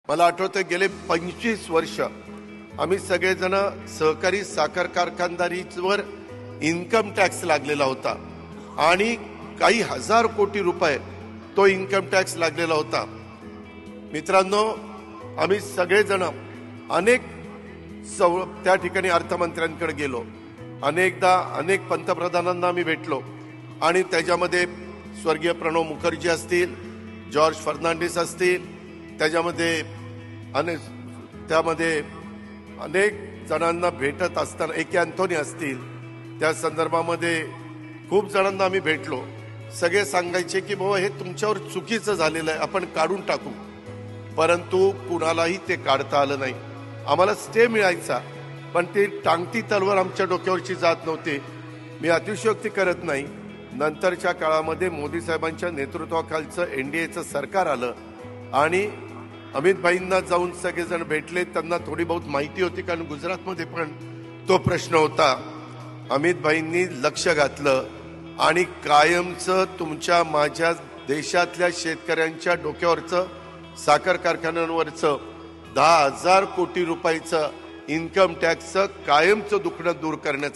मला आठवतं गेले 25 वर्ष आम्ही सगळेजण सहकारी साखर कारखानदारीवर इन्कम टॅक्स लागलेला होता आणि काही हजार कोटी रुपये तो इन्कम टॅक्स लागलेला होता. मित्रांनो, आम्ही सगळेजण अनेक त्या ठिकाणी अर्थमंत्र्यांकडे गेलो, अनेकदा अनेक पंतप्रधानांना आम्ही भेटलो आणि त्याच्यामध्ये स्वर्गीय प्रणव मुखर्जी असतील, जॉर्ज फर्नांडिस असतील, त्यामध्ये अनेक जणांना भेटत असताना एके अँथोनी असतील, त्या संदर्भामध्ये खूप जणांना आम्ही भेटलो. सगळे सांगायचे की बाबा हे तुमच्यावर चुकीचं झालेलं आहे, आपण काढून टाकू. परंतु कुणालाही ते काढता आलं नाही. आम्हाला स्टे मिळायचा, पण ते टांगती तलवार आमच्या डोक्यावरची जात नव्हती. मी अतिशयोक्ती करत नाही. नंतरच्या काळामध्ये मोदी साहेबांच्या नेतृत्वाखालचं एनडीएचं सरकार आलं आणि अमित भाईंना जाऊन सगळेजण भेटले. त्यांना थोडी बहुत माहिती होती, कारण गुजरातमध्ये पण तो प्रश्न होता. अमित भाईंनी लक्ष घातलं आणि कायमचं तुमच्या माझ्या देशातल्या शेतकऱ्यांच्या डोक्यावरचं साखर कारखान्यांवरचं 10,000 कोटी रुपयाचं इन्कम टॅक्सचं कायमचं दुखणं दूर करण्याचं